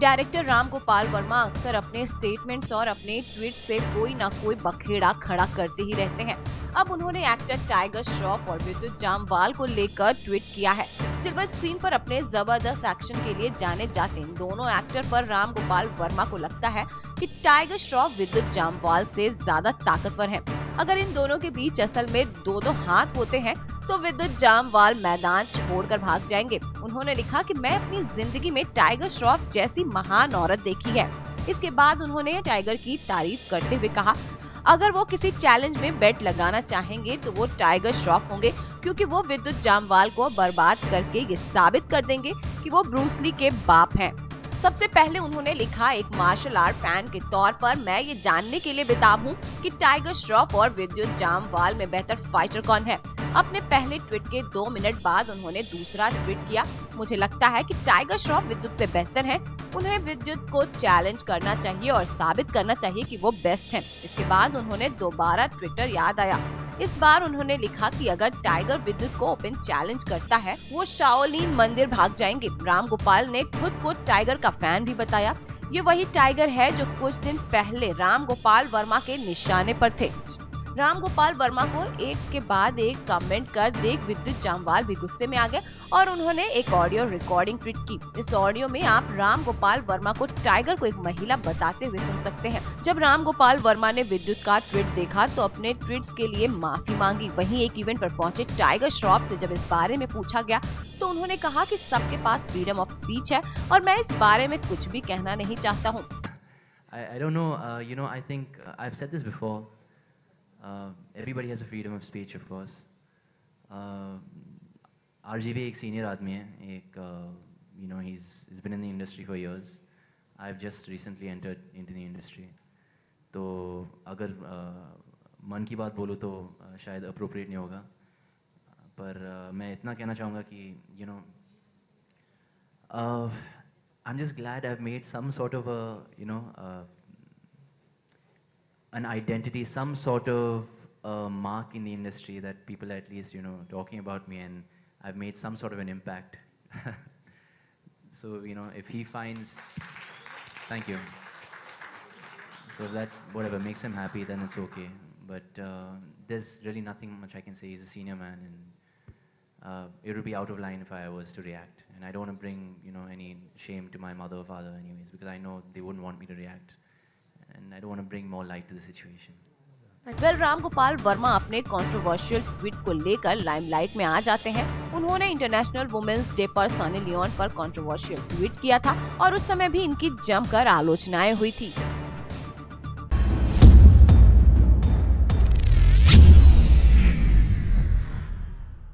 Director Ram Gopal Verma अक्सर अपने statements और अपने ट्वीट से कोई ना कोई बखेड़ा खड़ा करते ही रहते हैं। अब उन्होंने एक्टर टाइगर श्रॉफ और विद्युत जामवाल को लेकर ट्वीट किया है। सिल्वर स्क्रीन पर अपने जबरदस्त एक्शन के लिए जाने जाते इन दोनों एक्टर पर राम गोपाल वर्मा को लगता है कि टाइगर श्रॉफ विद्युत जामवाल से ज्यादा ताकतवर है। अगर इन दोनों के बीच असल में दो हाथ होते हैं तो विद्युत जामवाल मैदान छोड़कर भाग जाएंगे। उन्होंने लिखा कि मैं अपनी जिंदगी में टाइगर श्रॉफ जैसी महान औरत देखी है। इसके बाद उन्होंने टाइगर की तारीफ करते हुए कहा, अगर वो किसी चैलेंज में बेट लगाना चाहेंगे तो वो टाइगर श्रॉफ होंगे, क्योंकि वो विद्युत जामवाल को बर्बाद करके ये साबित कर देंगे कि वो ब्रूस ली के बाप हैं। सबसे पहले उन्होंने लिखा, एक मार्शल आर्ट फैन के तौर पर मैं ये जानने के लिए बेताब हूँ कि टाइगर श्रॉफ और विद्युत जामवाल में बेहतर फाइटर कौन है। अपने पहले ट्वीट के 2 मिनट बाद उन्होंने दूसरा ट्वीट किया, मुझे लगता है कि टाइगर श्रॉफ विद्युत से बेहतर हैं। उन्हें विद्युत को चैलेंज करना चाहिए और साबित करना चाहिए कि वो बेस्ट हैं। इसके बाद उन्होंने दोबारा ट्विटर याद आया। इस बार उन्होंने लिखा कि अगर टाइगर विद्युत को ओपन चैलेंज करता है वो शाओलिन मंदिर भाग जाएंगे। राम गोपाल ने खुद को टाइगर का फैन भी बताया। ये वही टाइगर है जो कुछ दिन पहले राम गोपाल वर्मा के निशाने पर थे। राम गोपाल वर्मा को एक के बाद एक कमेंट कर देख विद्युत जामवाल भी गुस्से में आ गए और उन्होंने एक ऑडियो रिकॉर्डिंग ट्वीट की। इस ऑडियो में आप राम गोपाल वर्मा को टाइगर को एक महिला बताते हुए सुन सकते हैं। जब राम गोपाल वर्मा ने विद्युत का ट्वीट देखा तो अपने ट्वीट्स के लिए माफी मांगी। वहीं एक इवेंट पर पहुंचे टाइगर श्रॉफ से जब इस बारे में पूछा गया तो उन्होंने कहा कि सबके पास फ्रीडम ऑफ स्पीच है और मैं इस बारे में कुछ भी कहना नहीं चाहता हूँ। I don't know, I think I've said this before. Everybody has a freedom of speech, of course. RGB एक senior आदमी है, एक he's been in the industry for years. I've just recently entered into the industry. तो अगर मन की बात बोलूँ तो शायद appropriate नहीं होगा, पर मैं इतना कहना चाहूँगा कि I'm just glad I've made some sort of an identity, some sort of mark in the industry that people are at least, talking about me, and I've made some sort of an impact. So, if he finds, thank you. So if that, whatever, makes him happy, then it's okay. But there's really nothing much I can say. He's a senior man, and it would be out of line if I was to react. And I don't want to bring, any shame to my mother or father anyways, because I know they wouldn't want me to react. And I don't want to bring more light to the situation. Ram Gopal Verma अपने controversial tweet को लेकर limelight में आ जाते हैं। उन्होंने international women's day पर Sunny Leone पर controversial tweet किया था और उस समय भी इनकी जमकर आलोचनाएं हुई थी।